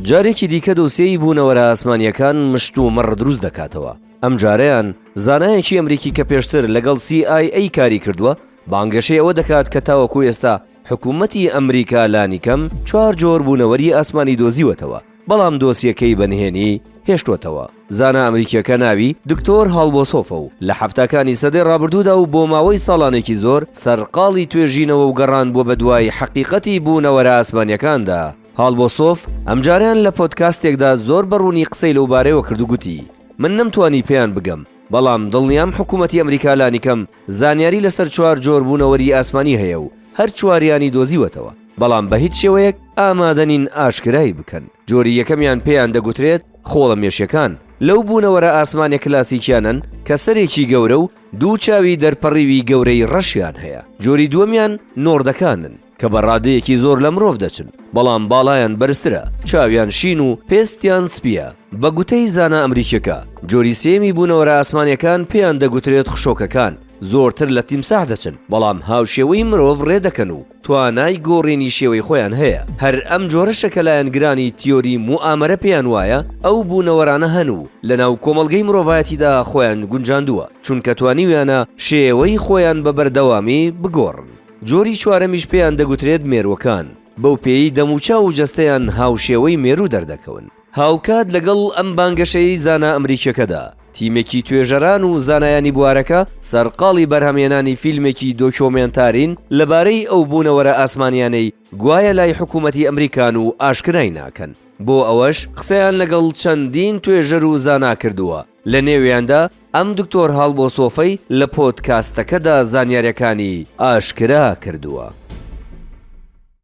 جارێکی دیکە دۆسیەی بوونەوەرە ئاسمانیەکان مشت و مەڕ دروست دەکاتەوە. ئەم جارەیان زانایەکی ئەمریکی کە پێشتر لەگەڵ CIA کاری کردووە بانگەشەی ئەوە دەکات کە تاوەکو ئێستا حکوومەتی ئەمریکا لانیکەم 4 جۆر بوونەوەری ئاسمانی دۆزیوەتەوە، بەڵام دۆسیەکەی بەنهێنی هێشتوەتەوە. زانا ئەمریکیەکە ناوی دکتۆر هالبۆسۆفە و لە هەفتەکانی سەدەی ڕابردوودا و بۆ ماوەی ساڵانێکی زۆر سەرقاڵی توێژینەوە و گەڕان بۆ بەدوای حەقیقەتی بوونەوەرە ئاسمانیەکاندا. هالبۆسۆف ئەمجاریان لە پۆدکاستێکدا زۆر بەڕوونی قسەی لەوبارەیەوە کردوگوتی من نەمتوانی پێیان بگەم، بەڵام دڵنیام حکوومەتی ئەمریکا لانیکەم زانیاری لەسەر 4 جۆر بوونەوەری ئاسمانی هەیە و هەر چواریانی دۆزیوەتەوە، بەڵام بە هیچ شێوەیەک ئامادەنین ئاشکرای بکەن. جۆری یەکەمیان پێیان دەگوترێت خۆڵە مێشیەکان. لەو بوونەوەرە ئاسمانێک کلاسیکیانن کە سەرێکی گەورە و دوو چاوی دەرپەڕیوی گەورەی ڕەشیان هەیە. جۆری دووەمیان نۆردەکانن کە بە ڕادەیەکی زۆر لە مرۆڤ دەچن، بەڵام باڵایان بەرزترە، چاویان شین و پێستیان سپیە. بە گوتەی زانا ئەمریکیەکە جۆری سێمی بوونەوەرە ئاسمانیەکان پێیان دەگوترێت خشۆکەکان. زۆرتر لە تیمساح دەچن، بەڵام هاوشێوەی مرۆڤ ڕێدەکەن و توانای گۆڕینی شێوەی خۆیان هەیە. هەر ئەم جۆرە شەکەلایەن گرانی تیۆری موئامەرە پێیان وایە ئەو بوونەوەرانە هەن و لەناو کۆمەڵگەی مرۆڤایەتیدا خۆیان گونجاندووە، چونکە توانیویانە شێوەی خۆیان بە بەردەوامی بگۆڕن. جۆری چوارەمیش پێیان دەگوترێت مێرووەکان. بەو پێی دەموچاو و جەستەیان هاوشێوەی مێروو دەردەکەون. هاوکات لەگەڵ ئەم بانگەشەی زانا ئەمریکیەکەدا تیمێکی توێژەران و زانایانی بوارەکە سەرقاڵی بەرهەمێنانی فیلمێکی دۆکیۆمنتارین لەبارەی ئەو بوونەوەرە ئاسمانیانەی گوایە لای حکوومەتی ئەمریکان و ئاشکرای ناکەن. بۆ ئەوەش قسەیان لەگەڵ چەندین توێژەر و زانا کردووە. لە نێویاندا ئەم دکتۆر هالبۆسۆفەی لە پۆدکاستەکەدا زانیاریەکانی ئاشکرا کردووە.